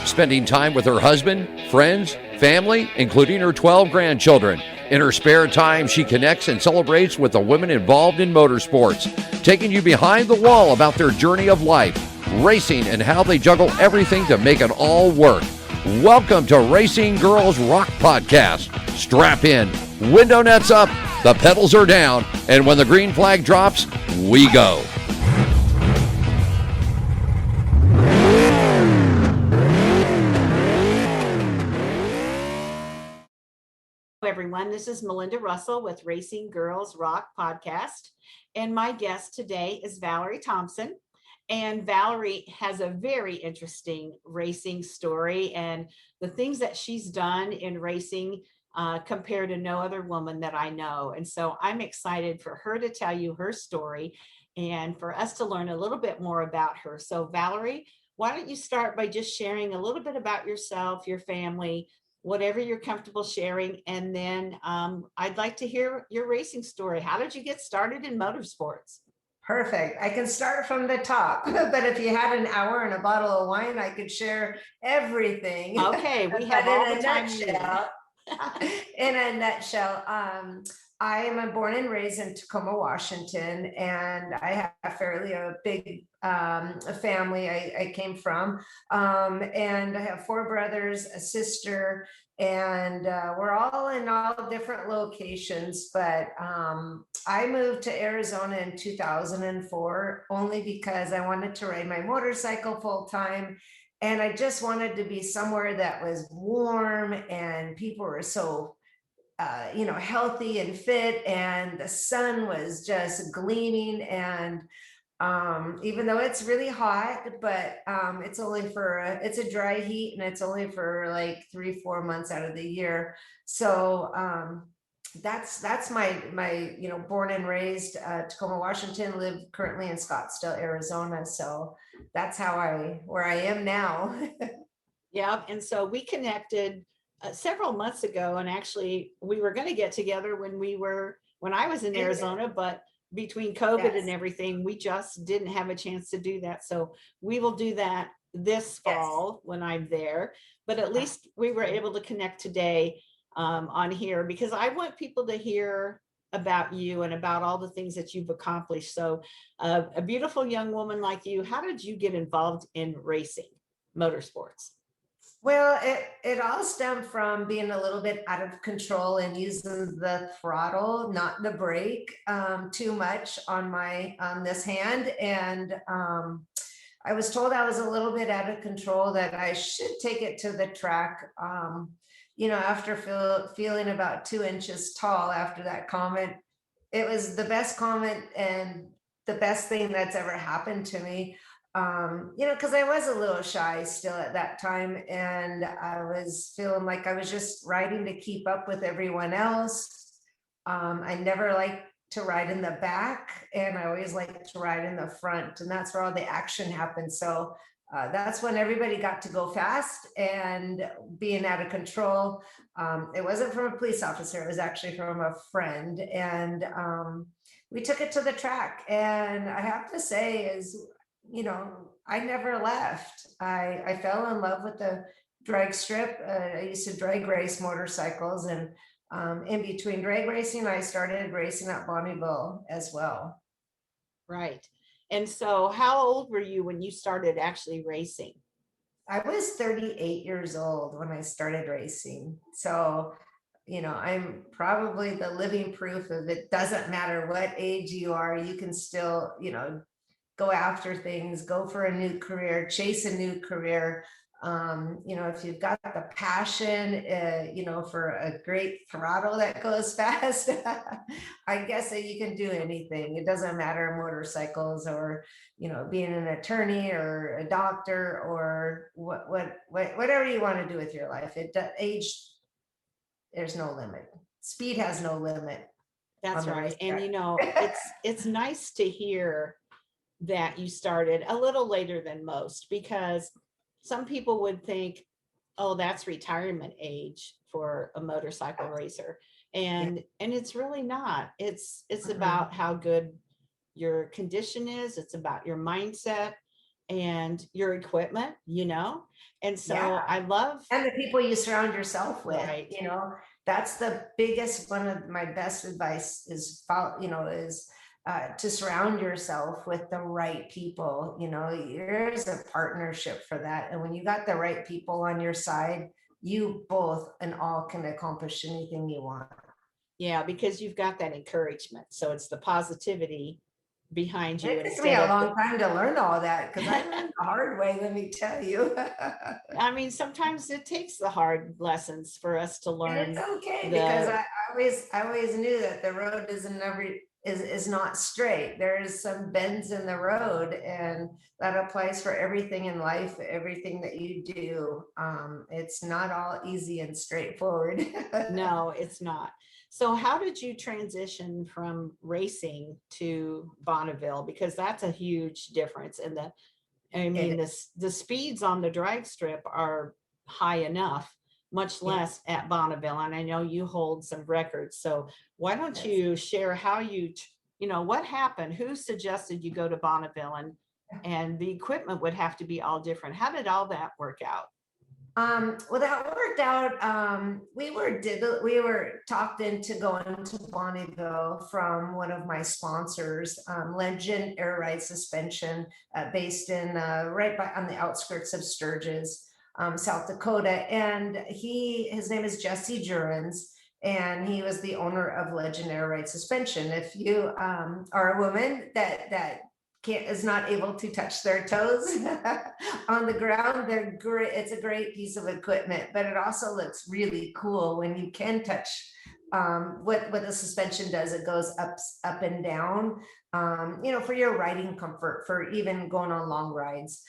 spending time with her husband, friends, family, including her 12 grandchildren. In her spare time, she connects and celebrates with the women involved in motorsports, taking you behind the wall about their journey of life, racing, and how they juggle everything to make it all work. Welcome to Racing Girls Rock Podcast. Strap in, window nets up, the pedals are down, and when the green flag drops, we go. Everyone, this is Melinda Russell with Racing Girls Rock Podcast, and my guest today is Valerie Thompson. And Valerie has a very interesting racing story and the things that she's done in racing compared to no other woman that I know. And so I'm excited for her to tell you her story and for us to learn a little bit more about her. So Valerie, why don't you start by just sharing a little bit about yourself, your family, whatever you're comfortable sharing. And then I'd like to hear your racing story. How did you get started in motorsports? Perfect. I can start from the top, but if you had an hour and a bottle of wine, I could share everything. Okay, we have all the time. In a nutshell, I am born and raised in Tacoma, Washington, and I have fairly a big family I came from, and I have 4 brothers, a sister, and we're all in all different locations, but I moved to Arizona in 2004 only because I wanted to ride my motorcycle full time. And I just wanted to be somewhere that was warm and people were so, healthy and fit, and the sun was just gleaming. And even though it's really hot, but it's only it's a dry heat, and it's only for like 3-4 months out of the year. So that's my born and raised Tacoma, Washington, live currently in Scottsdale, Arizona. So that's where I am now. Yeah. And so we connected several months ago, and actually we were going to get together when I was in Arizona, but between COVID and everything, we just didn't have a chance to do that. So we will do that this fall when I'm there, but at least we were able to connect today on here, because I want people to hear about you and about all the things that you've accomplished. So a beautiful young woman like you, how did you get involved in racing motorsports? Well, it all stemmed from being a little bit out of control and using the throttle, not the brake, too much on this hand. And I was told I was a little bit out of control, that I should take it to the track. After feeling about 2 inches tall after that comment, it was the best comment and the best thing that's ever happened to me. Because I was a little shy still at that time, and I was feeling like I was just riding to keep up with everyone else. I never liked to ride in the back, and I always liked to ride in the front, and that's where all the action happened. So that's when everybody got to go fast and being out of control. It wasn't from a police officer, it was actually from a friend, and we took it to the track. And I have to say I never left. I fell in love with the drag strip. I used to drag race motorcycles, and in between drag racing, I started racing at Bonneville as well. Right. And so how old were you when you started actually racing? I was 38 years old when I started racing. So, I'm probably the living proof of it doesn't matter what age you are, you can still, go after things, go for a new career, chase a new career. If you've got the passion, for a great throttle that goes fast, I guess that you can do anything. It doesn't matter motorcycles or, being an attorney or a doctor or whatever you want to do with your life. Age, there's no limit. Speed has no limit. That's right. And it's nice to hear that you started a little later than most, because some people would think, oh, that's retirement age for a motorcycle racer. And it's really not. It's about how good your condition is. It's about your mindset. and your equipment, and so Yeah. I love. And the people you surround yourself with, Right. that's the biggest, one of my best advice is, to surround yourself with the right people. There's a partnership for that. And when you got the right people on your side, you both and all can accomplish anything you want. Yeah, because you've got that encouragement. So it's the positivity behind you It took me instead a of long time to learn all that, because I learned the hard way, let me tell you. I mean, sometimes it takes the hard lessons for us to And learn. it's okay, because the I always knew that the road is not straight. There's some bends in the road, and that applies for everything in life, everything that you do. It's not all easy and straightforward. No, it's not. So how did you transition from racing to Bonneville? Because that's a huge difference. And I mean, the speeds on the drag strip are high enough, much less at Bonneville. And I know you hold some records. So why don't you share how what happened? Who suggested you go to Bonneville? And the equipment would have to be all different. How did all that work out? Well, that worked out. We were talked into going to Bonneville from one of my sponsors, Legend Air Ride Suspension, based in right on the outskirts of Sturgis, South Dakota. And his name is Jesse Jurens, and he was the owner of Legend Air Ride Suspension. If you are a woman that is not able to touch their toes on the ground, they're great. It's a great piece of equipment, but it also looks really cool when you can touch. What the suspension does, it goes up and down, for your riding comfort, for even going on long rides.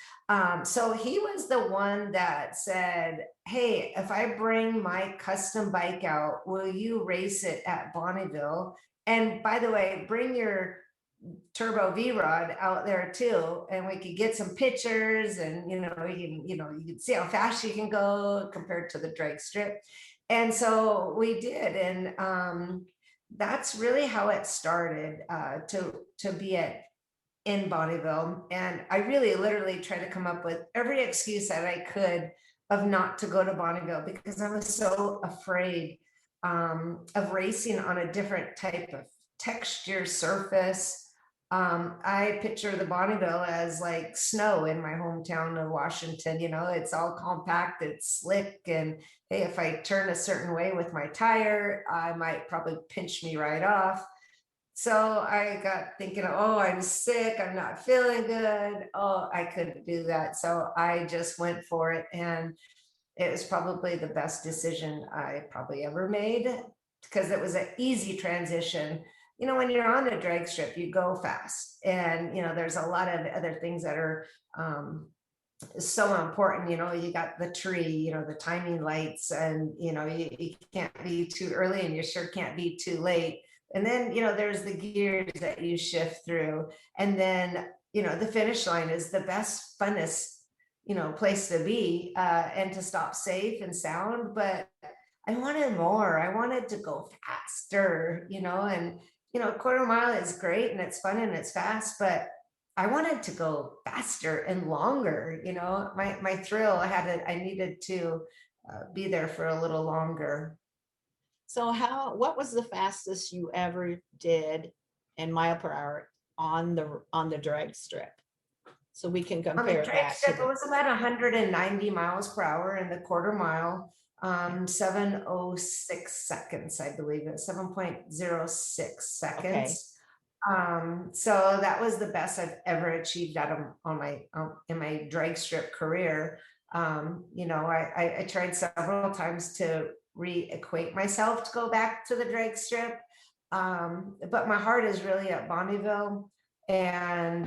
So he was the one that said, hey, if I bring my custom bike out, will you race it at Bonneville? And by the way, bring your turbo V-Rod out there too, and we could get some pictures, and you can see how fast you can go compared to the drag strip. And so we did, and that's really how it started, to be in Bonneville. And I really literally tried to come up with every excuse that I could of not to go to Bonneville, because I was so afraid of racing on a different type of texture surface. I picture the Bonneville as like snow in my hometown of Washington. It's all compact, it's slick, and hey, if I turn a certain way with my tire, I might probably pinch me right off. So I got thinking, oh, I'm sick, I'm not feeling good. Oh, I couldn't do that. So I just went for it. And it was probably the best decision I probably ever made, because it was an easy transition. When you're on the drag strip, you go fast, and there's a lot of other things that are so important. You got the tree, the timing lights, and you can't be too early, and you sure can't be too late. And then there's the gears that you shift through, and then the finish line is the best, funnest place to be, and to stop safe and sound. But I wanted more. I wanted to go faster, and quarter mile is great, and it's fun, and it's fast, but I wanted to go faster and longer. My thrill, I needed to be there for a little longer. So what was the fastest you ever did in mile per hour on the drag strip? So we can On the compare drag that strip, it was about 190 miles per hour in the quarter mile, 7:06 seconds, I believe it, 7.06 seconds. So that was the best I've ever achieved in my drag strip career. I tried several times to re-equate myself to go back to the drag strip, but my heart is really at Bonneville. And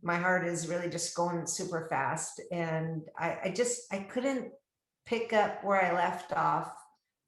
my heart is really just going super fast, and I couldn't pick up where I left off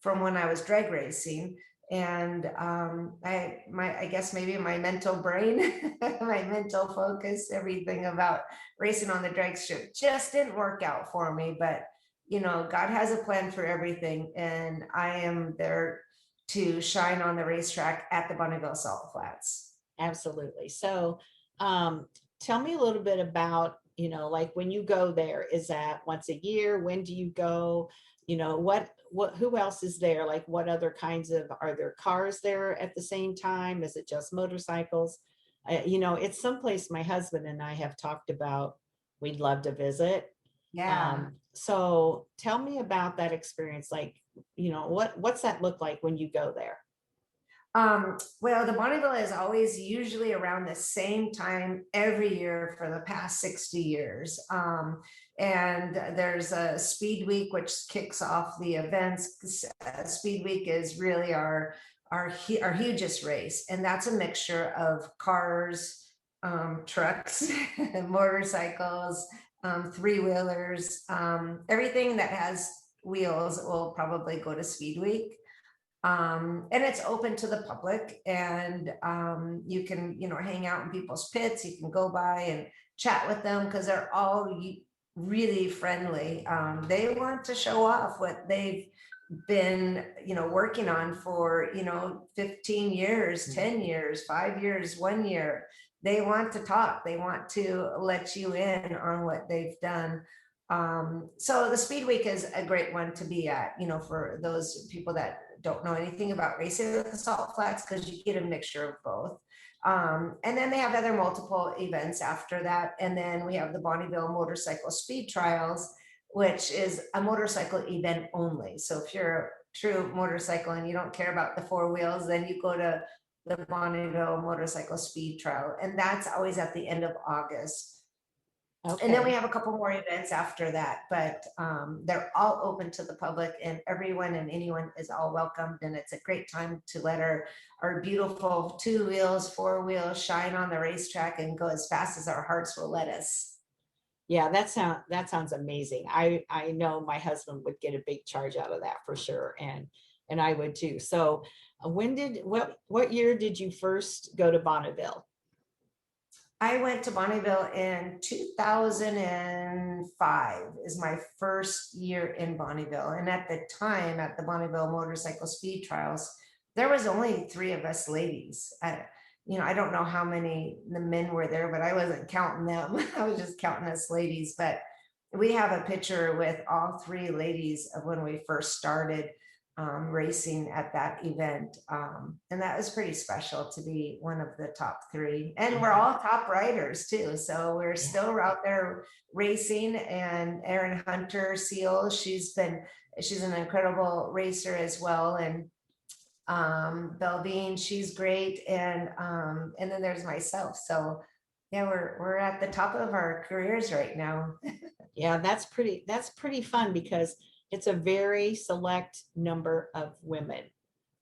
from when I was drag racing. And I guess maybe my mental brain, my mental focus, everything about racing on the drag strip just didn't work out for me. But God has a plan for everything, and I am there to shine on the racetrack at the Bonneville Salt Flats. Absolutely. So tell me a little bit about, like when you go there, is that once a year? When do you go? Who else is there? Like what other kinds are there cars there at the same time? Is it just motorcycles? It's someplace my husband and I have talked about we'd love to visit. Yeah. So tell me about that experience. Like, what's that look like when you go there? Well, the Bonneville is always usually around the same time every year for the past 60 years. And there's a Speed Week, which kicks off the events. Speed Week is really our hugest race. And that's a mixture of cars, trucks, motorcycles, three-wheelers, everything that has wheels will probably go to Speed Week. And it's open to the public, and you can, hang out in people's pits. You can go by and chat with them because they're all really friendly. They want to show off what they've been, working on for, 15 years, 10 years, 5 years, 1 year. They want to talk. They want to let you in on what they've done. So the Speed Week is a great one to be at, for those people that don't know anything about racing with the salt flats, because you get a mixture of both. And then they have other multiple events after that. And then we have the Bonneville Motorcycle Speed Trials, which is a motorcycle event only. So if you're a true motorcycle and you don't care about the four wheels, then you go to the Bonneville Motorcycle Speed Trial. And that's always at the end of August. Okay. And then we have a couple more events after that, but they're all open to the public, and everyone and anyone is all welcomed. And it's a great time to let our beautiful 2 wheels, 4 wheels shine on the racetrack and go as fast as our hearts will let us. Yeah, that sounds amazing. I know my husband would get a big charge out of that for sure, and I would too. So, what year did you first go to Bonneville? I went to Bonneville in 2005 is my first year in Bonneville. And at the time at the Bonneville Motorcycle Speed Trials, there was only 3 of us ladies. I don't know how many the men were there, but I wasn't counting them. I was just counting us ladies. But we have a picture with all 3 ladies of when we first started racing at that event. And that was pretty special to be one of the top 3. And we're all top riders too. So we're still out there racing. And Erin Hunter Seal, she's an incredible racer as well. And Belvine, she's great. And then there's myself. So yeah, we're at the top of our careers right now. Yeah, that's pretty fun because it's a very select number of women.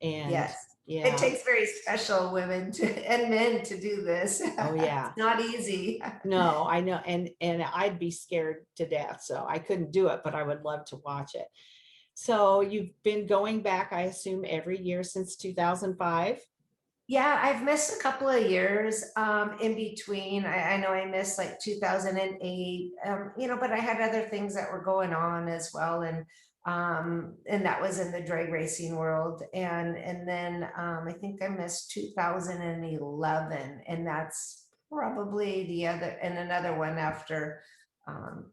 And yes, yeah, it takes very special women and men to do this. Oh yeah. It's not easy. No, I know. And I'd be scared to death. So I couldn't do it, but I would love to watch it. So you've been going back, I assume, every year since 2005. Yeah, I've missed a couple of years in between. I know I missed like 2008, but I had other things that were going on as well. And that was in the drag racing world. And then I think I missed 2011, and that's probably another one after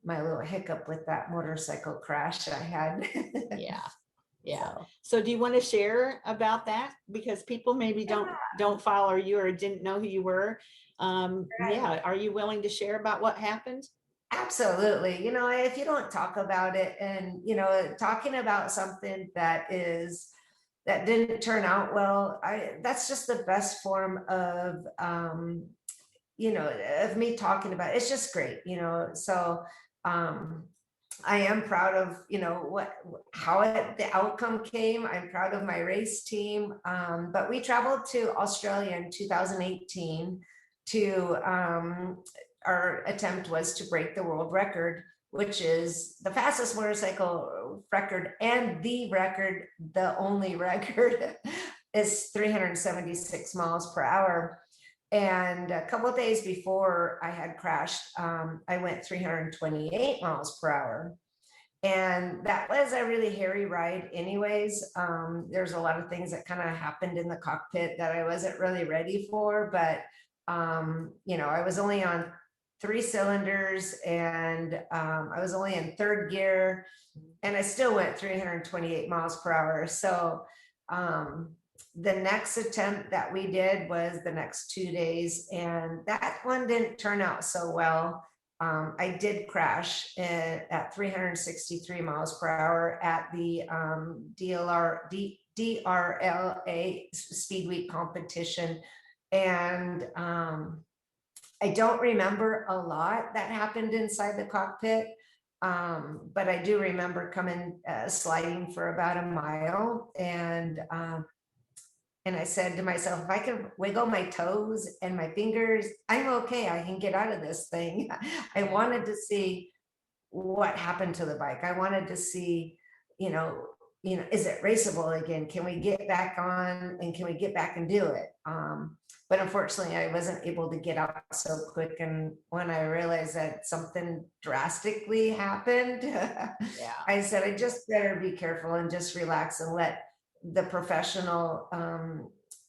my little hiccup with that motorcycle crash I had. Yeah. So do you want to share about that? Because people maybe don't follow you or didn't know who you were. Yeah. Are you willing to share about what happened? Absolutely. If you don't talk about it, and, talking about something that didn't turn out well, that's just the best form of, of me talking about it. It's just great, so, I am proud of, how the outcome came. I'm proud of my race team. But we traveled to Australia in 2018 to, our attempt was to break the world record, which is the fastest motorcycle record, and the only record is 376 miles per hour. And a couple of days before I had crashed, I went 328 miles per hour. And that was a really hairy ride anyways. There's a lot of things that kind of happened in the cockpit that I wasn't really ready for, but, I was only on 3 cylinders, and I was only in third gear, and I still went 328 miles per hour. So the next attempt that we did was the next 2 days, and that one didn't turn out so well. I did crash at 363 miles per hour at the DRLA Speed Week competition. And I don't remember a lot that happened inside the cockpit, but I do remember coming sliding for about a mile, and I said to myself, if I can wiggle my toes and my fingers, I'm okay. I can get out of this thing. I wanted to see what happened to the bike. I wanted to see, is it raceable again? Can we get back on, and can we get back and do it? But unfortunately, I wasn't able to get out so quick. And when I realized that something drastically happened, I said, I just better be careful and just relax and let the professional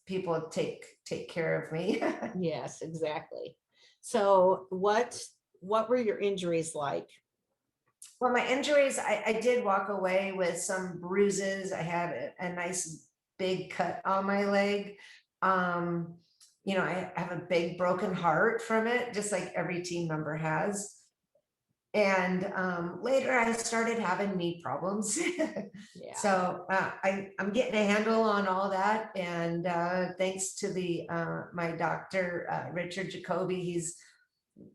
people take care of me. Yes, exactly. So what were your injuries like? Well, my injuries, I did walk away with some bruises. I had a nice big cut on my leg. I have a big broken heart from it, just like every team member has. And later I started having knee problems. Yeah. So I'm getting a handle on all that. And thanks to my doctor, Richard Jacoby, he's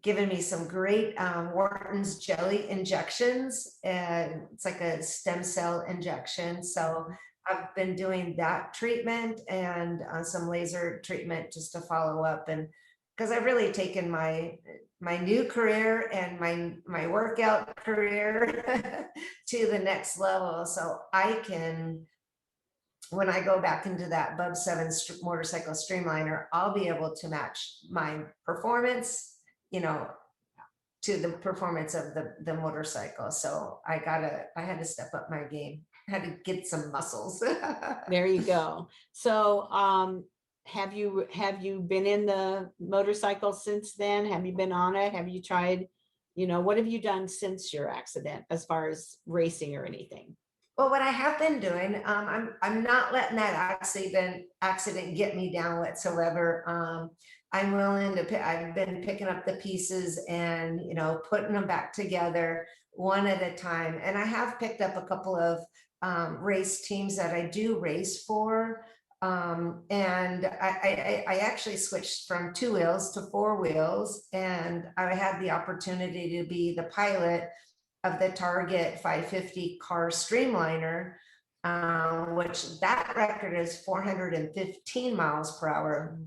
given me some great Wharton's jelly injections. And it's like a stem cell injection. So I've been doing that treatment and some laser treatment just to follow up. And because I've really taken my new career and my workout career to the next level. So I can, when I go back into that Bub 7 motorcycle Streamliner, I'll be able to match my performance, to the performance of the motorcycle. So I had to step up my game. I had to get some muscles. There you go. So have you been in the motorcycle since then? Have you been on it? Have you tried, what have you done since your accident as far as racing or anything? Well, what I have been doing, I'm not letting that accident get me down whatsoever. I'm willing to I've been picking up the pieces and, putting them back together one at a time. And I have picked up a couple of race teams that I do race for. And I actually switched from 2 wheels to 4 wheels, and I had the opportunity to be the pilot of the Target 550 car Streamliner, which that record is 415 miles per hour.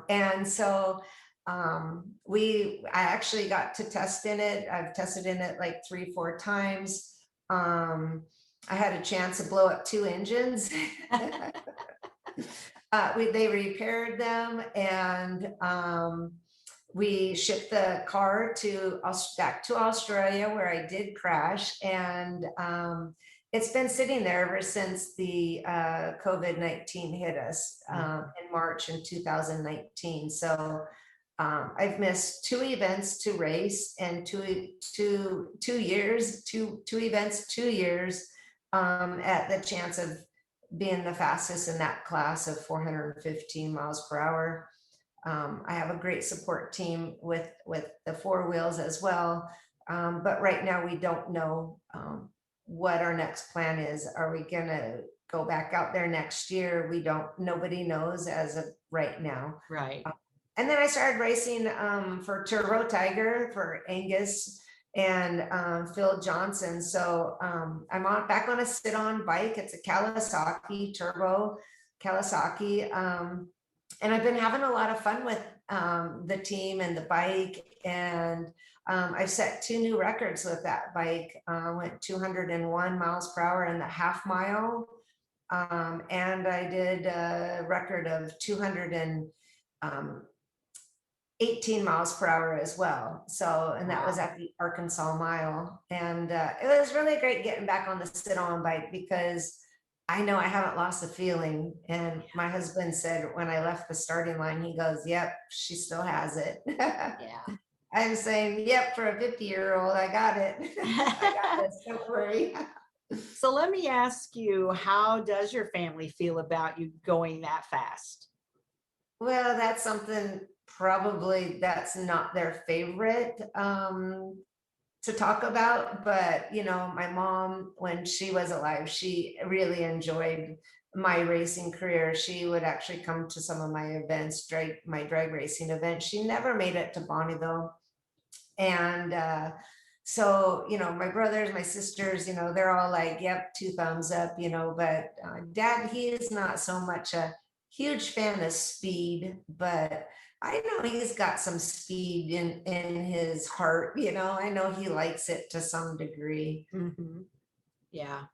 And so I actually got to test in it. I've tested in it like 3-4 times. I had a chance to blow up 2 engines. They repaired them, and we shipped the car back to Australia, where I did crash. And it's been sitting there ever since the COVID-19 hit us in March in 2019. So I've missed 2 events to race, and two events 2 years at the chance of being the fastest in that class of 415 miles per hour. I have a great support team with the 4 wheels as well. But right now we don't know what our next plan is. Are we gonna go back out there next year? Nobody knows as of right now. Right. And then I started racing for Turbo Tiger for Angus and Phil Johnson. So I'm back on a sit-on bike. It's a Kawasaki Turbo Kawasaki. And I've been having a lot of fun with the team and the bike. And I've set 2 new records with that bike. Went 201 miles per hour in the half mile. And I did a record of 218 miles per hour as well. So, and that was at the Arkansas Mile. And it was really great getting back on the sit-on bike, because I know I haven't lost the feeling. And my husband said when I left the starting line, he goes, "Yep, she still has it." Yeah. I'm saying, yep, for a 50-year-old, I got it. I got this, don't worry. So let me ask you, how does your family feel about you going that fast? Well, that's something probably that's not their favorite to talk about, but my mom, when she was alive, she really enjoyed my racing career. She would actually come to some of my events, my drag racing events. She never made it to Bonneville. And so, my brothers, my sisters, they're all like, yep, 2 thumbs up, but Dad, he is not so much a huge fan of speed, but I know he's got some speed in his heart, I know he likes it to some degree. Mm-hmm. Yeah.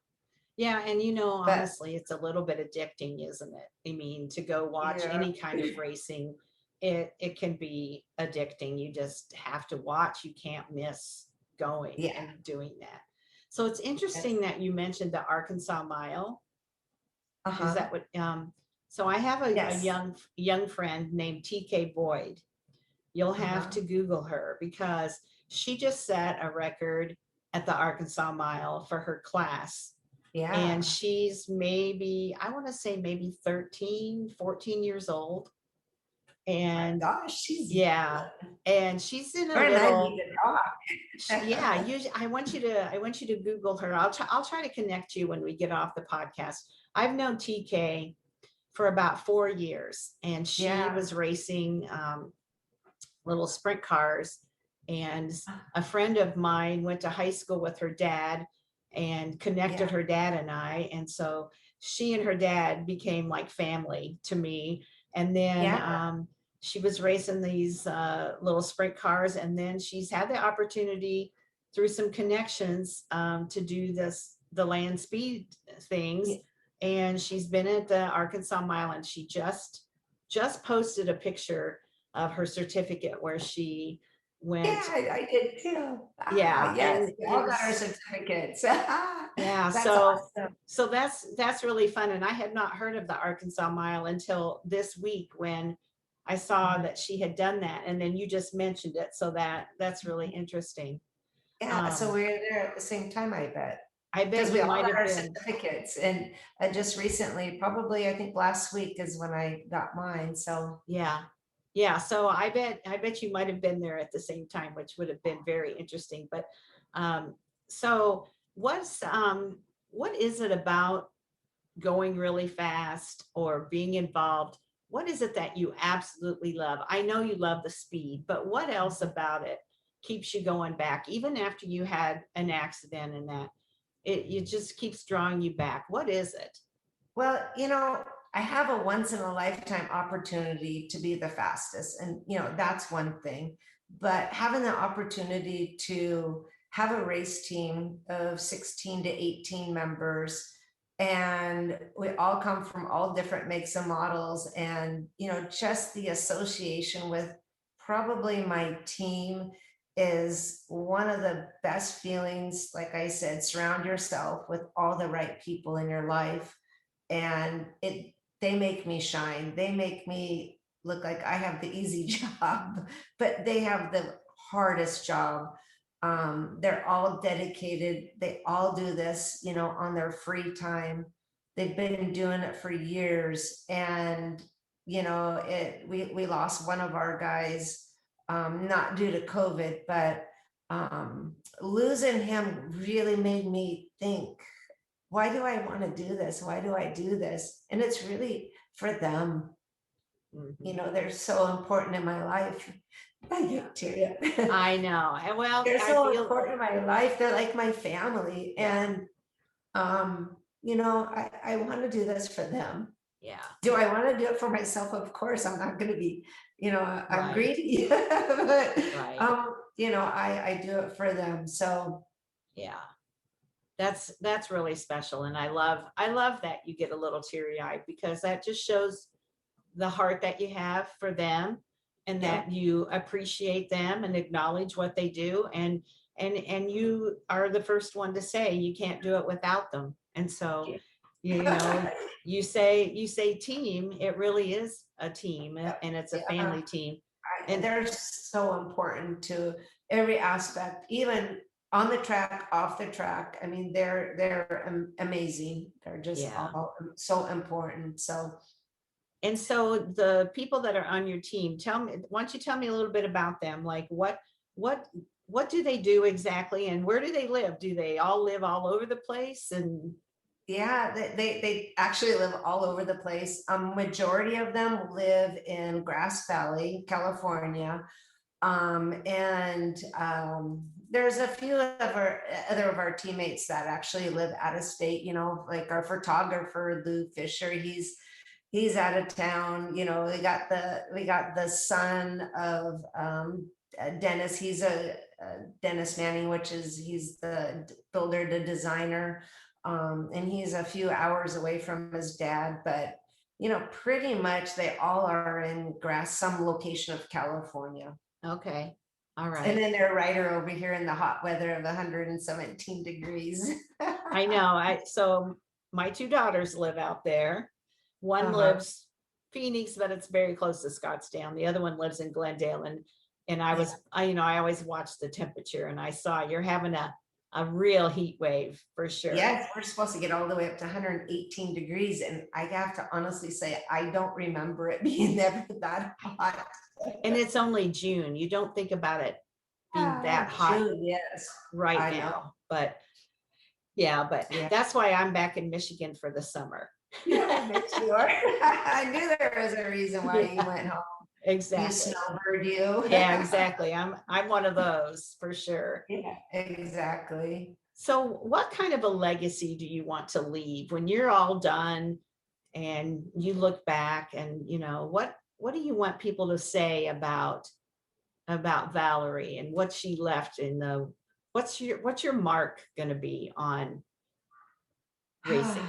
Yeah. And But honestly, it's a little bit addicting, isn't it? I mean, to go watch yeah, any kind of racing, it can be addicting. You just have to watch. You can't miss going yeah, and doing that. So it's interesting that you mentioned the Arkansas Mile. Is uh-huh, that what so I have a yes, young friend named TK Boyd. You'll have uh-huh, to Google her because she just set a record at the Arkansas Mile for her class. And yeah. she's maybe, I want to say maybe 13, 14 years old. My And gosh, she's yeah, and she's in a her and I little, need to talk. yeah, I want you to Google her. I'll try to connect you when we get off the podcast. I've known TK for about 4 years, and she Yeah, was racing little sprint cars. And a friend of mine went to high school with her dad and connected yeah, her dad and I. And so she and her dad became like family to me. And then yeah, she was racing these little sprint cars. And then she's had the opportunity through some connections to do the land speed things. yeah. And she's been at the Arkansas Mile, and she just posted a picture of her certificate where she Yeah, went. I did too. Yeah, Yes, and we it all got our was, certificates. yeah, That's awesome. so that's really fun. And I had not heard of the Arkansas Mile until this week when I saw Mhm. that she had done that, and then you just mentioned it, so that's really interesting. Yeah, so um we were there at the same time, I bet, I because bet we you all might got have our been. certificates, and just recently, probably I think last week is when I got mine. So Yeah. Yeah. So I bet you might have been there at the same time, which would have been very interesting. But um, so what is it about going really fast or being involved? What is it that you absolutely love? I know you love the speed, but what else about it keeps you going back, even after you had an accident and that it just keeps drawing you back? What is it? well, I have a once in a lifetime opportunity to be the fastest. And, that's one thing. But having the opportunity to have a race team of 16 to 18 members, and we all come from all different makes and models, and, just the association with probably my team is one of the best feelings. Like I said, surround yourself with all the right people in your life, and they make me shine. They make me look like I have the easy job, but they have the hardest job. They're all dedicated. They all do this, on their free time. They've been doing it for years, and we lost one of our guys, not due to COVID, but losing him really made me think, why do I want to do this? Why do I do this? And it's really for them. Mhm. They're so important in my life. I get to it. I know. And well, They're I so feel, important in my life. They're like my family. yeah, And I want to do this for them. yeah, Do I want to do it for myself? Of course, I'm not going to be, I'm right, greedy, but right. I do it for them. So Yeah. That's really special. And I love that you get a little teary-eyed, because that just shows the heart that you have for them, and yeah, that you appreciate them and acknowledge what they do. And you are the first one to say you can't do it without them. And so, you know, you say team, it really is a team, yeah, and it's a yeah. family team. and they're so important to every aspect, even on the track, off the track. I mean, they're amazing. They're just all so important. So. And so the people that are on your team, why don't you tell me a little bit about them? Like what do they do exactly, and where do they live? Do they all live all over the place? And yeah, they actually live all over the place. Majority of them live in Grass Valley, California. There's a few of our teammates that actually live out of state, you know, like our photographer, Lou Fisher, he's out of town. You know, we got the son of Dennis. He's a Dennis Manning, he's the builder, the designer. And he's a few hours away from his dad, but you know, pretty much they all are in some location of California. Okay. All right. And then they're right over here in the hot weather of 117 degrees. I know. So my two daughters live out there. One lives Phoenix, but it's very close to Scottsdale. The other one lives in Glendale. And I always watch the temperature, and I saw you're having a real heat wave for sure. Yes, we're supposed to get all the way up to 118 degrees. And I have to honestly say, I don't remember it being ever that hot. And it's only June. You don't think about it being that hot June, yes, right now. But that's why I'm back in Michigan for the summer. Sure. I knew there was a reason why you went home. Exactly. You snowbird, you. Yeah, exactly. I'm one of those for sure. Yeah, exactly. So what kind of a legacy do you want to leave when you're all done and you look back, and you know, what do you want people to say about Valerie and what she left what's your mark going to be on racing?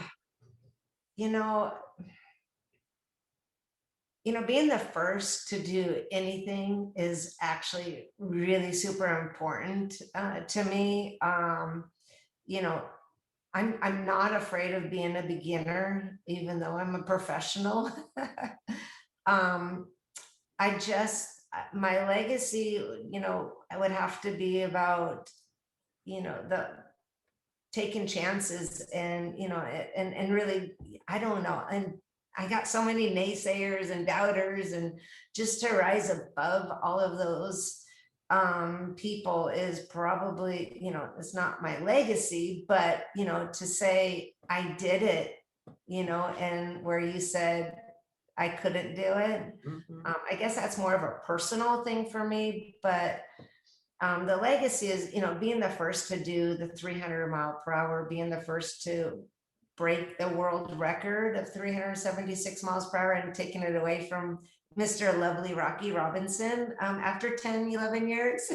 Being the first to do anything is actually really super important to me. I'm not afraid of being a beginner, even though I'm a professional. My legacy, I would have to be about, the taking chances and, and really, I don't know. And I got so many naysayers and doubters, and just to rise above all of those people is probably, it's not my legacy, but, to say I did it, and where you said I couldn't do it. Mm-hmm. I guess that's more of a personal thing for me, but the legacy is, being the first to do the 300 mile per hour, being the first to break the world record of 376 miles per hour and taking it away from Mr. Lovely Rocky Robinson after 10-11 years.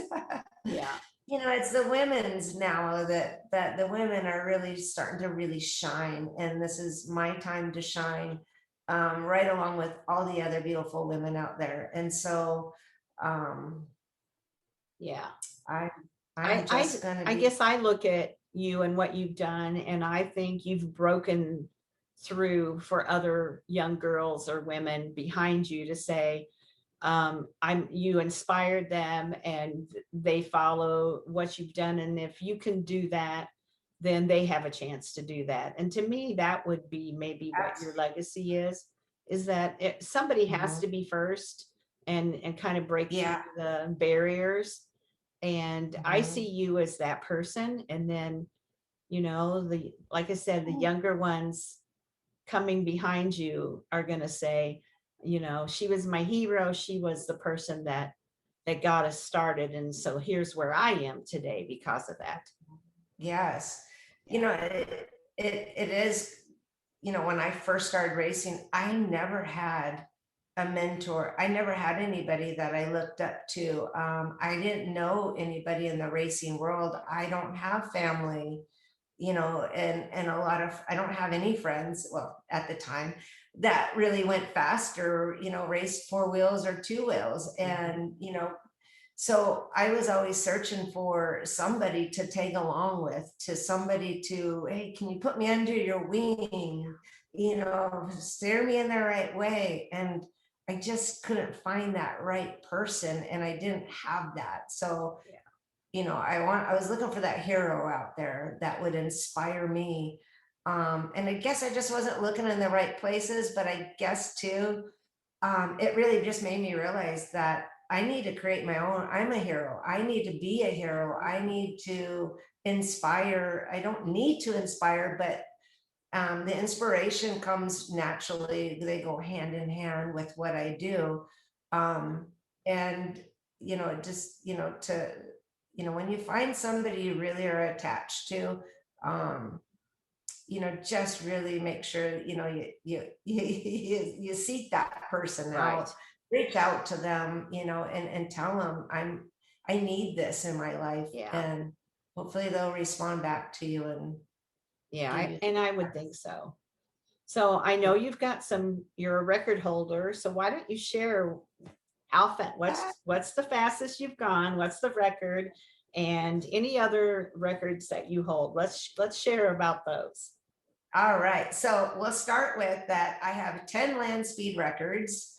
Yeah. It's the women's now that the women are really starting to really shine, and this is my time to shine, right along with all the other beautiful women out there. And so I guess I look at you and what you've done, and I think you've broken through for other young girls or women behind you to say, you inspired them and they follow what you've done. And if you can do that, then they have a chance to do that. And to me, that would be maybe what your legacy is that somebody has to be first and kind of break through the barriers. And I see you as that person. And then, like I said, the younger ones coming behind you are going to say, she was my hero. She was the person that got us started. And so here's where I am today because of that. Yes. It is, when I first started racing, I never had a mentor. I never had anybody that I looked up to. I didn't know anybody in the racing world. I don't have family, and I don't have any friends, well, at the time, that really went fast or, raced 4 wheels or 2 wheels. And, so I was always searching for somebody to tag along with, somebody to, hey, can you put me under your wing? Steer me in the right way. And I just couldn't find that right person, and I didn't have that. So, I was looking for that hero out there that would inspire me. And I guess I just wasn't looking in the right places, but I guess too, it really just made me realize that I need to create my own. I'm a hero. I need to be a hero. I need to inspire. I don't need to inspire, but the inspiration comes naturally. They go hand in hand with what I do. And, just, when you find somebody you really are attached to, just really make sure, you seek that person out, reach out to them, and tell them I need this in my life. Yeah. And hopefully they'll respond back to you. And I would think so. So I know you're a record holder. So why don't you share what's the fastest you've gone? What's the record? And any other records that you hold? Let's share about those. All right. So we'll start with that. I have 10 land speed records,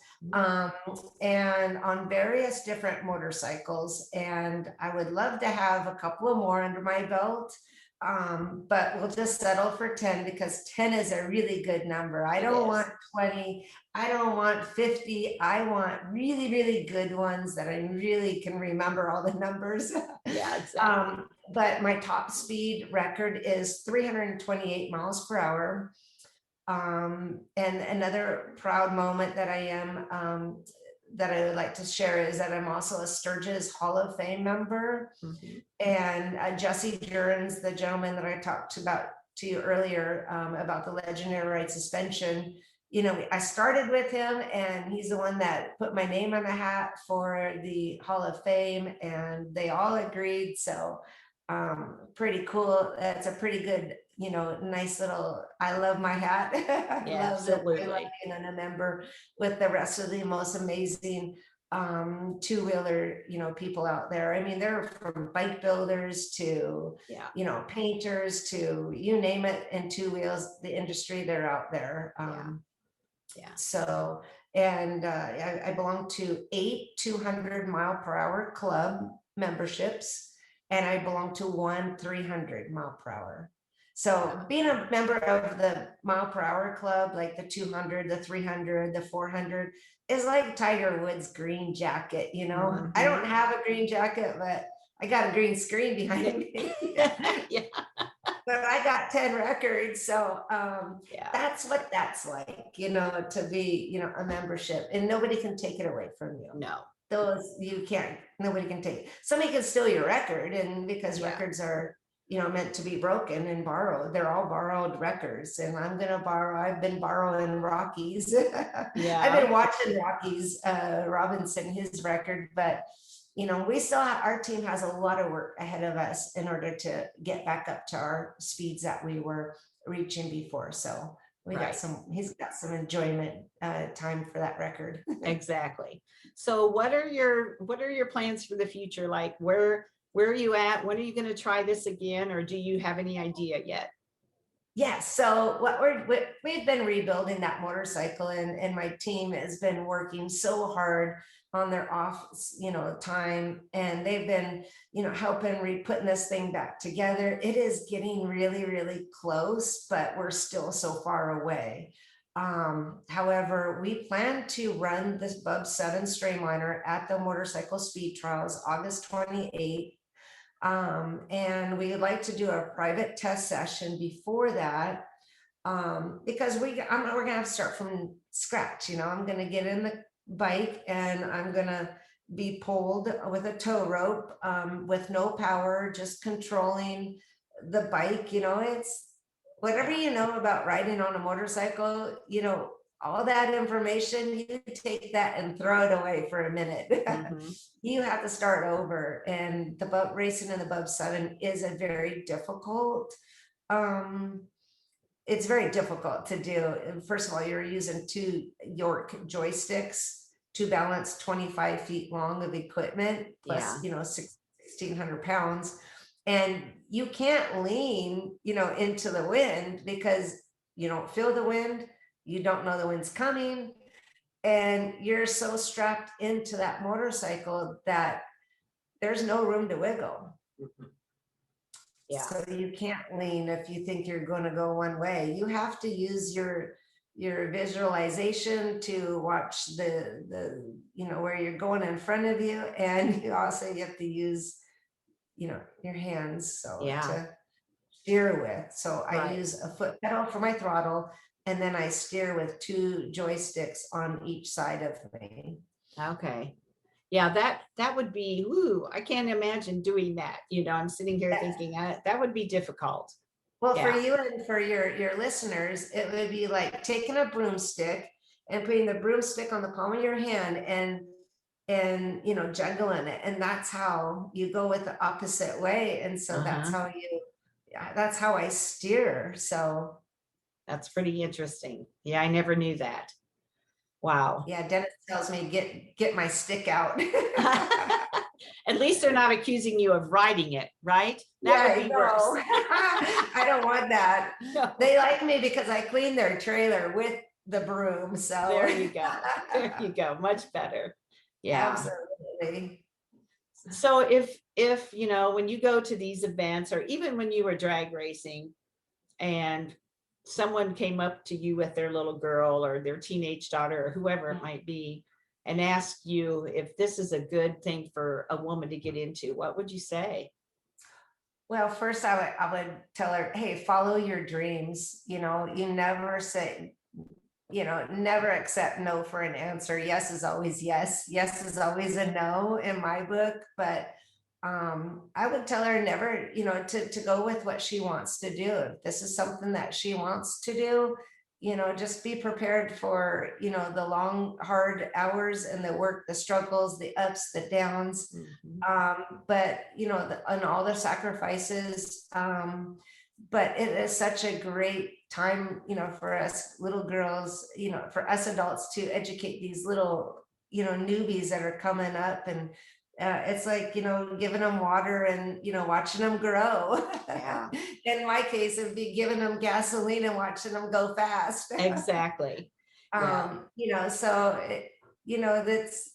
and on various different motorcycles. And I would love to have a couple of more under my belt. But we'll just settle for 10 because 10 is a really good number. I don't want 20. I don't want 50. I want really, really good ones that I really can remember all the numbers. Yeah, exactly. But my top speed record is 328 miles per hour. And another proud moment that that I would like to share is that I'm also a Sturgis Hall of Fame member. And Jesse Jurens, the gentleman that I talked to you earlier about the legendary ride suspension, I started with him, and he's the one that put my name on the hat for the Hall of Fame, and they all agreed. So pretty cool. That's a pretty good, nice little, I love my hat. Yeah, absolutely. I love being a member with the rest of the most amazing two-wheeler, people out there. I mean, they're from bike builders to, painters to you name it, and two wheels, the industry, they're out there. So, and I belong to 8 200-mile-per-hour club memberships, and I belong to 1 300-mile-per-hour. So being a member of the mile per hour club, like the 200, the 300, the 400, is like Tiger Woods' green jacket. I don't have a green jacket, but I got a green screen behind me. But I got 10 records. So that's what that's like, to be, a membership, and nobody can take it away from you. No. Nobody can take, somebody can steal your record, and because records are, meant to be broken and borrowed. They're all borrowed records, and I've been borrowing Rocky's. I've been watching Rocky's Robinson, his record, but our team has a lot of work ahead of us in order to get back up to our speeds that we were reaching before. So he's got some enjoyment time for that record. Exactly. So what are your plans for the future? Like where are you at? When are you going to try this again? Or do you have any idea yet? Yes. So we've been rebuilding that motorcycle, and my team has been working so hard on their off, time, and they've been, helping putting this thing back together. It is getting really, really close, but we're still so far away. However, we plan to run this Bub 7 Streamliner at the Motorcycle Speed Trials August 28th. And we would like to do a private test session before that, because we're gonna have to start from scratch. I'm gonna get in the bike, and I'm gonna be pulled with a tow rope, with no power, just controlling the bike. It's whatever about riding on a motorcycle, all that information, you take that and throw it away for a minute. You have to start over. And the racing in the Bub 7 is a very difficult, it's very difficult to do. First of all, you're using 2 York joysticks to balance 25 feet long of equipment, plus, 1,600 pounds. And you can't lean, into the wind, because you don't feel the wind. You don't know the wind's coming. and you're so strapped into that motorcycle that there's no room to wiggle. Yeah. So you can't lean if you think you're going to go one way. You have to use your visualization to watch the where you're going in front of you, and you also have to use your hands to steer with. So I use a foot pedal for my throttle, and then I steer with 2 joysticks on each side of me. Okay. Yeah, that would be, I can't imagine doing that. I'm sitting here thinking that would be difficult. Well, for you and for your listeners, it would be like taking a broomstick and putting the broomstick on the palm of your hand and juggling it. And that's how you go with the opposite way. And so that's how I steer. So that's pretty interesting. Yeah, I never knew that. Wow. Yeah, Dennis tells me get my stick out. At least they're not accusing you of riding it, right? That would be worse. I don't want that. No. They like me because I clean their trailer with the broom. So there you go. There you go. Much better. Yeah. Absolutely. So if when you go to these events, or even when you were drag racing and someone came up to you with their little girl or their teenage daughter or whoever it might be and asked you if this is a good thing for a woman to get into, what would you say? Well, first I would tell her, hey, follow your dreams. You never say, never accept no for an answer. Yes is always yes. Yes is always a no in my book. But I would tell her never, to go with what she wants to do. If this is something that she wants to do, just be prepared for, the long, hard hours and the work, the struggles, the ups, the downs, but, and all the sacrifices. But it is such a great time, for us little girls, for us adults to educate these little, newbies that are coming up. And it's like, giving them water and, watching them grow. Yeah. In my case, it'd be giving them gasoline and watching them go fast. Exactly. So, that's,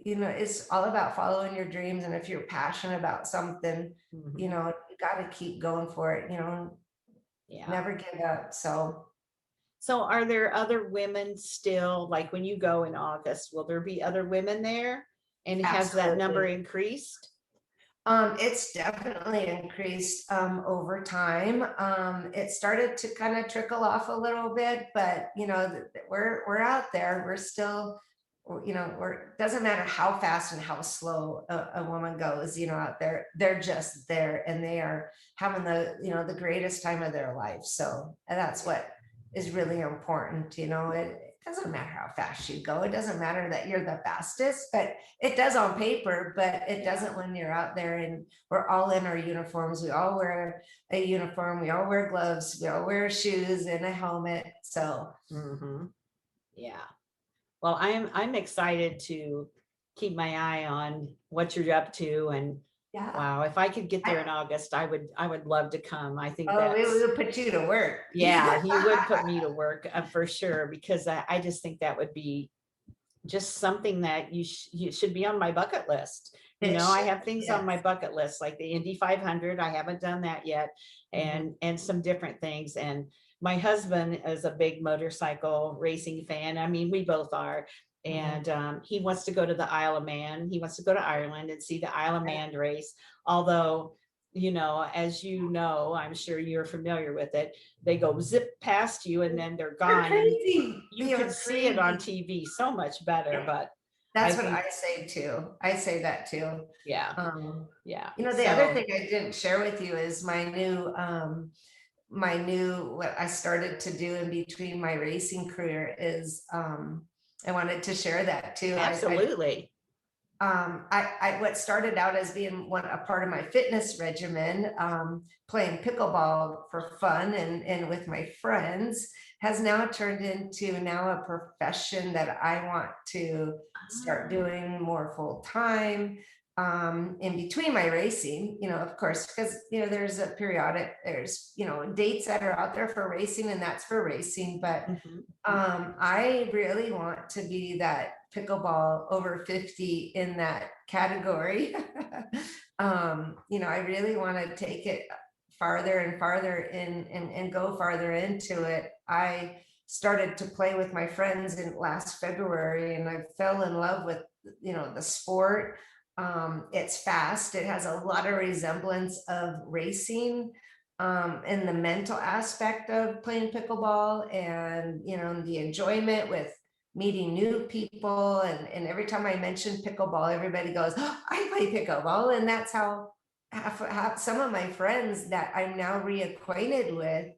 it's all about following your dreams. And if you're passionate about something, you got to keep going for it, never give up. So are there other women still, like when you go in August, will there be other women there? And has that number increased? It's definitely increased over time. It started to kind of trickle off a little bit, but we're out there. We're still, doesn't matter how fast and how slow a woman goes, out there, they're just there and they are having the greatest time of their life. So that's what is really important. It doesn't matter how fast you go. It doesn't matter that you're the fastest, but it does on paper, but it doesn't when you're out there. And we're all in our uniforms. We all wear a uniform. We all wear gloves. We all wear shoes and a helmet. So yeah. Well, I'm excited to keep my eye on what you're up to. And wow, if I could get there in August, I would love to come. I think we would put you to work. Yeah, he would put me to work for sure, because I just think that would be just something that you should be on my bucket list. I have things on my bucket list, like the Indy 500. I haven't done that yet, and some different things. And my husband is a big motorcycle racing fan. I mean, we both are. And he wants to go to the Isle of Man. He wants to go to Ireland and see the Isle of Man race. Although, as I'm sure you're familiar with it, they go zip past you and then they're gone. Crazy. You can see it on TV so much better, but that's what I say too. I say that too. Yeah. The other thing I didn't share with you is my new what I started to do in between my racing career is I wanted to share that too. Absolutely. I what started out as being a part of my fitness regimen, playing pickleball for fun and with my friends, has now turned into a profession that I want to start doing more full time. in between my racing, of course, because, there's dates that are out there for racing, and that's for racing. But I really want to be that pickleball over 50 in that category. I really want to take it farther and farther and go farther into it. I started to play with my friends in last February, and I fell in love with, the sport. It's fast. It has a lot of resemblance of racing, and the mental aspect of playing pickleball, and, the enjoyment with meeting new people. And every time I mention pickleball, everybody goes, "Oh, I play pickleball." And that's how some of my friends that I'm now reacquainted with,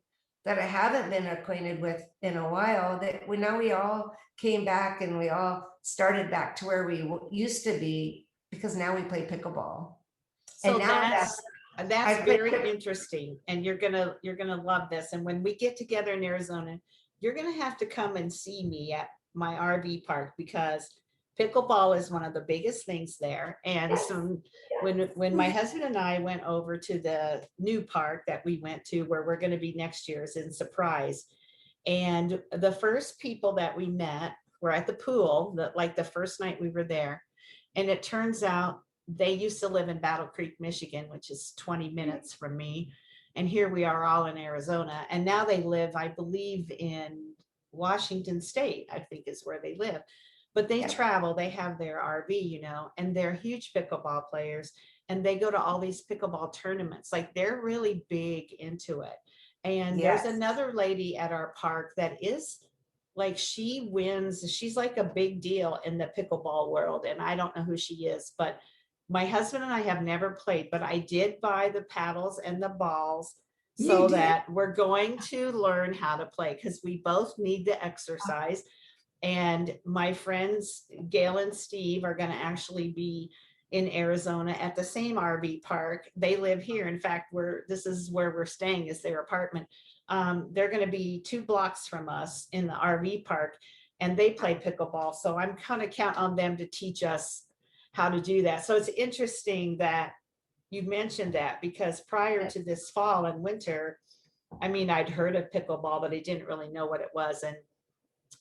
that I haven't been acquainted with in a while, that we all came back and we all started back to where we used to be, because now we play pickleball. So And now that's very interesting, and you're gonna love this. And when we get together in Arizona, you're gonna have to come and see me at my RV park, because pickleball is one of the biggest things there. And so when my husband and I went over to the new park that we went to, where we're going to be next year, is in Surprise. And the first people that we met were at the pool, the first night we were there. And it turns out they used to live in Battle Creek, Michigan, which is 20 minutes from me. And here we are all in Arizona. And now they live, I believe, in Washington State, I think is where they live. But they travel, they have their RV, and they're huge pickleball players. And they go to all these pickleball tournaments. Like, they're really big into it. And there's another lady at our park that is like, she wins. She's like a big deal in the pickleball world. And I don't know who she is, but my husband and I have never played, but I did buy the paddles and the balls, so that we're going to learn how to play, because we both need the exercise. And my friends, Gail and Steve, are going to actually be in Arizona at the same RV park. They live here. In fact, this is where we're staying, is their apartment. They're going to be 2 blocks from us in the RV park, and they play pickleball. So I'm kind of counting on them to teach us how to do that. So it's interesting that you mentioned that, because prior to this fall and winter, I mean, I'd heard of pickleball, but I didn't really know what it was. And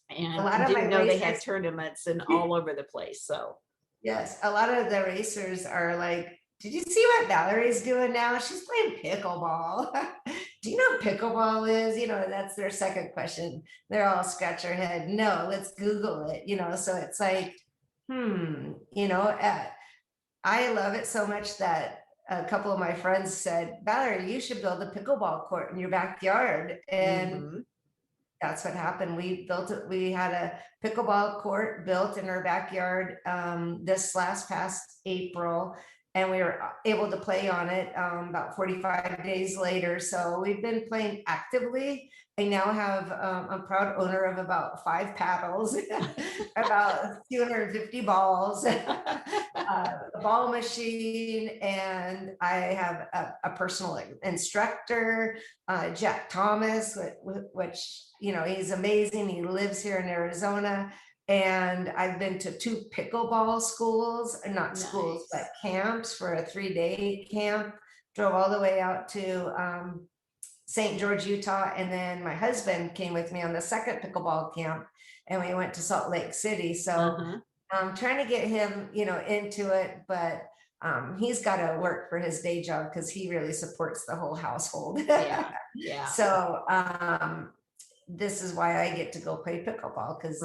I didn't know they had tournaments and all over the place. So yes, a lot of the racers are like, "Did you see what Valerie's doing now? She's playing pickleball." Do you know what pickleball is? That's their second question. They're all scratch their head. No, let's Google it. So it's like, I love it so much that a couple of my friends said, "Valerie, you should build a pickleball court in your backyard." And that's what happened. We built it. We had a pickleball court built in our backyard this past April, and we were able to play on it about 45 days later. So we've been playing actively. I now have, I'm proud owner of about 5 paddles, about 250 balls, a ball machine, and I have a personal instructor, Jack Thomas, which, he's amazing. He lives here in Arizona. And I've been to 2 pickleball schools, not schools, but camps, for a 3-day camp. Drove all the way out to St. George, Utah. And then my husband came with me on the second pickleball camp, and we went to Salt Lake City. So I'm trying to get him, into it, but he's got to work for his day job, because he really supports the whole household. So this is why I get to go play pickleball, because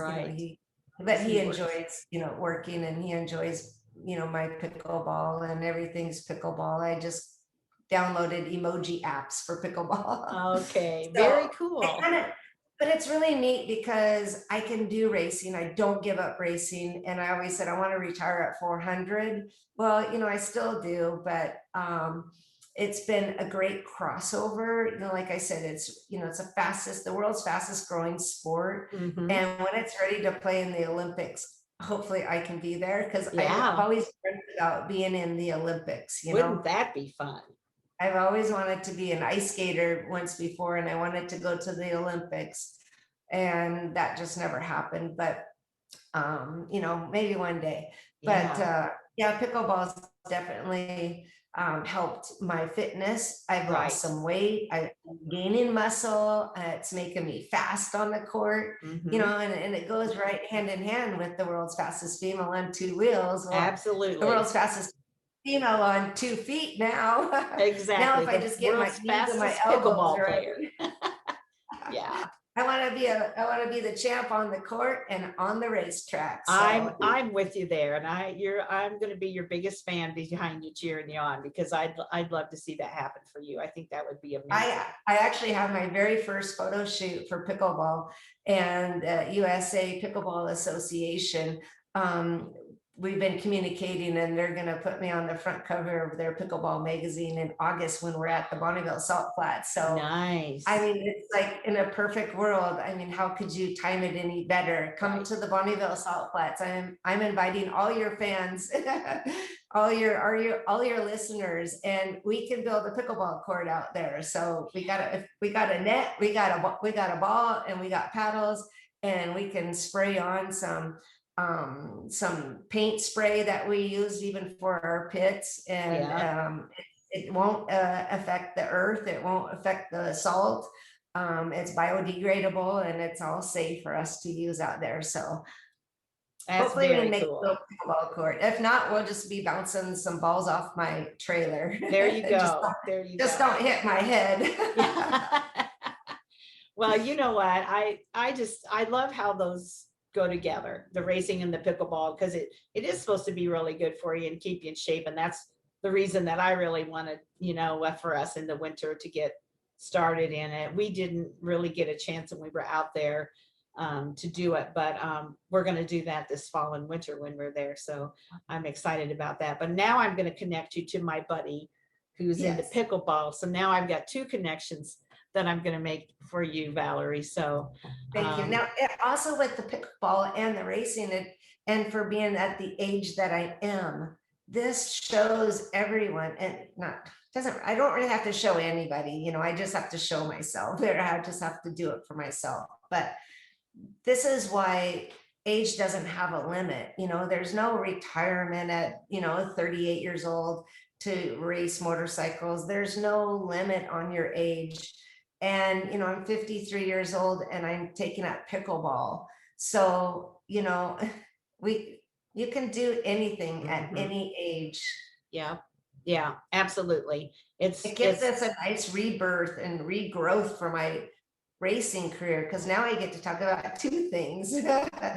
he enjoys, working, and he enjoys, my pickleball, and everything's pickleball. I just downloaded emoji apps for pickleball. Okay, very cool. But it's really neat, because I can do racing. I don't give up racing. And I always said I want to retire at 400. Well, I still do, but it's been a great crossover. Like I said, it's, it's the world's fastest growing sport. And when it's ready to play in the Olympics, hopefully I can be there, because I've always dreamt about being in the Olympics. Wouldn't that be fun? I've always wanted to be an ice skater once before, and I wanted to go to the Olympics, and that just never happened. But maybe one day. But Yeah, pickleball's definitely helped my fitness. I've Right. lost some weight. I'm gaining muscle. It's making me fast on the court, Mhm. you know, and it goes right hand in hand with the world's fastest female on two wheels. Well, the Absolutely. world's fastest female on 2 feet now. Now, Exactly. if I The just get my world's knees and my fastest elbows pickleball right, player. Yeah. I want to be the champ on the court and on the racetrack. So I'm with you there, and I'm going to be your biggest fan behind you, cheering you on, because I'd love to see that happen for you. I think that would be amazing. I actually have my very first photo shoot for pickleball, and USA Pickleball Association. We've been communicating, and they're going to put me on the front cover of their pickleball magazine in August when we're at the Bonneville Salt Flats. So Nice. I mean, it's like in a perfect world. I mean, how could you time it any better? Come to the Bonneville Salt Flats. I'm inviting all your fans, all your listeners, and we can build a pickleball court out there. So we got a net, we got a ball, and we got paddles, and we can spray on some paint spray that we use even for our pits, and Yeah. it won't affect the earth. It won't affect the salt. It's biodegradable, and it's all safe for us to use out there. So That's hopefully we very make cool. a little pickleball court. If not, we'll just be bouncing some balls off my trailer. There you Just go. don't- There you Just go. don't hit my head. Well, you know what? I love how those go together, the racing and the pickleball, because it is supposed to be really good for you and keep you in shape. And that's the reason that I really wanted, you know, for us in the winter to get started in it. We didn't really get a chance when we were out there to do it, but we're going to do that this fall and winter when we're there. So I'm excited about that. But now I'm going to connect you to my buddy who's into Yes. pickleball. So now I've got two connections that I'm going to make for you, Valerie. So Thank you. Now, also with the pickleball and the racing, and for being at the age that I am, this shows everyone, and I don't really have to show anybody, you know, I just have to show myself there. I just have to do it for myself. But this is why age doesn't have a limit. You know, there's no retirement at, 38 years old to race motorcycles. There's no limit on your age. And, I'm 53 years old and I'm taking up pickleball. So, you can do anything at any age. Yeah, absolutely. It gives us a nice rebirth and regrowth for my racing career, because now I get to talk about two things.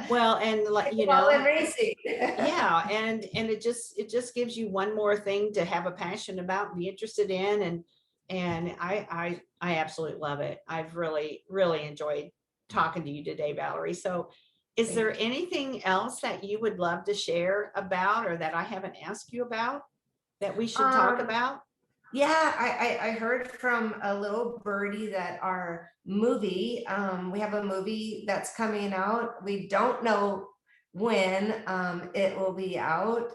Well, and and racing. Yeah, and it just gives you one more thing to have a passion about and be interested in, and I absolutely love it. I've really enjoyed talking to you today, Valerie. So is there anything else that you would love to share about, or that I haven't asked you about, that we should talk about? Yeah, I heard from a little birdie that our movie, we have a movie that's coming out. We don't know when it will be out,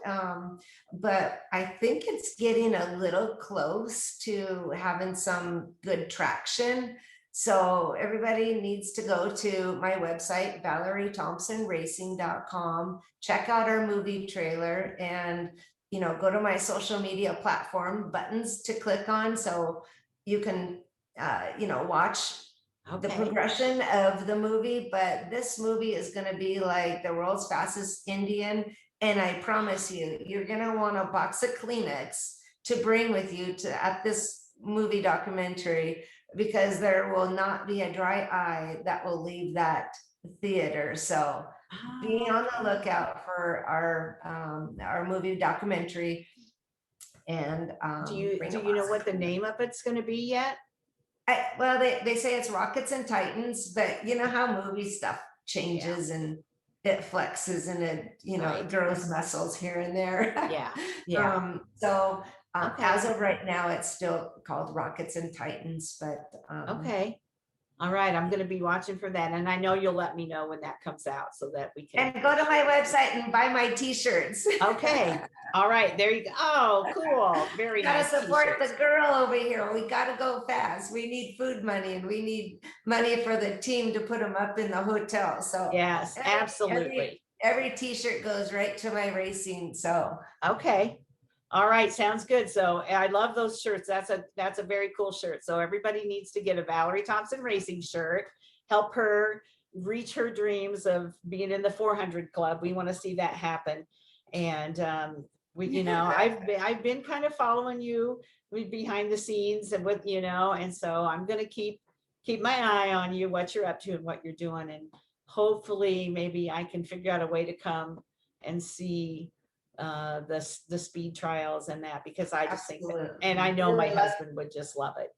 but I think it's getting a little close to having some good traction. So everybody needs to go to my website, ValerieThompsonRacing.com, check out our movie trailer, and go to my social media platform buttons to click on, so you can, watch the progression of the movie. But this movie is going to be like the world's fastest Indian. And I promise you, you're going to want a box of Kleenex to bring with you at this movie documentary, because there will not be a dry eye that will leave that theater. So be on the lookout for our movie documentary. And do you know what the name of it's going to be yet? Well, they say it's Rockets and Titans, but you know how movie stuff changes, and it flexes, and it it grows muscles here and there. So as of right now, it's still called Rockets and Titans, but okay. All right, I'm going to be watching for that, and I know you'll let me know when that comes out so that we can. And go to my website and buy my t-shirts. Okay. All right, there you go. Oh, cool. Very nice. Gotta support the girl over here. We gotta go fast. We need food money, and we need money for the team to put them up in the hotel. So yes, absolutely. every t-shirt goes right to my racing. So Okay. All right. Sounds good. So I love those shirts. That's a very cool shirt. So everybody needs to get a Valerie Thompson Racing shirt. Help her reach her dreams of being in the 400 club. We want to see that happen. And I've been kind of following you behind the scenes and and so I'm going to keep my eye on you, what you're up to and what you're doing. And hopefully maybe I can figure out a way to come and see the speed trials and that, because I just think that, and I know my husband would just love it.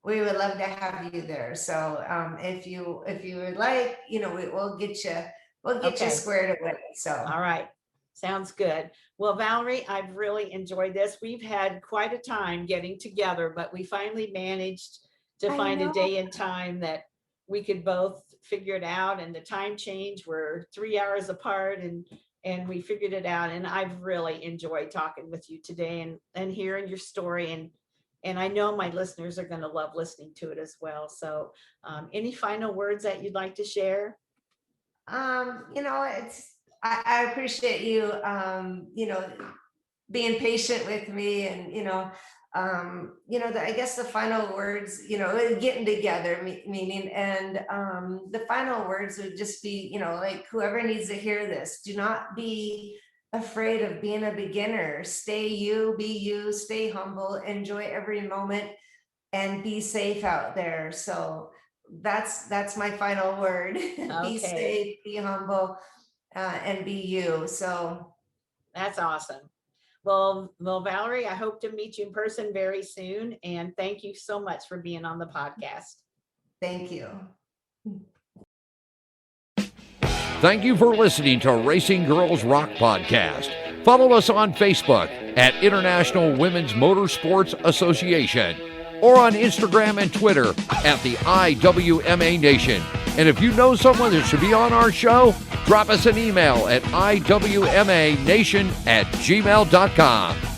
We would love to have you there. So if you would like, we'll get you squared away. So all right. Sounds good. Well, Valerie, I've really enjoyed this. We've had quite a time getting together, but we finally managed to find a day and time that we could both figure it out. And the time change, we're 3 hours apart, and we figured it out. And I've really enjoyed talking with you today and hearing your story. And I know my listeners are going to love listening to it as well. So any final words that you'd like to share? I appreciate you, being patient with me, and, I guess the final words, getting together, meaning, and the final words would just be, like, whoever needs to hear this, do not be afraid of being a beginner. Stay you, be you, stay humble, enjoy every moment, and be safe out there. So that's my final word. Be safe, be humble, and be you. So that's awesome. Well, Valerie, I hope to meet you in person very soon. And thank you so much for being on the podcast. Thank you. Thank you for listening to Racing Girls Rock Podcast. Follow us on Facebook at International Women's Motorsports Association, or on Instagram and Twitter at the IWMA Nation. And if you know someone that should be on our show, drop us an email at iwmanation@gmail.com.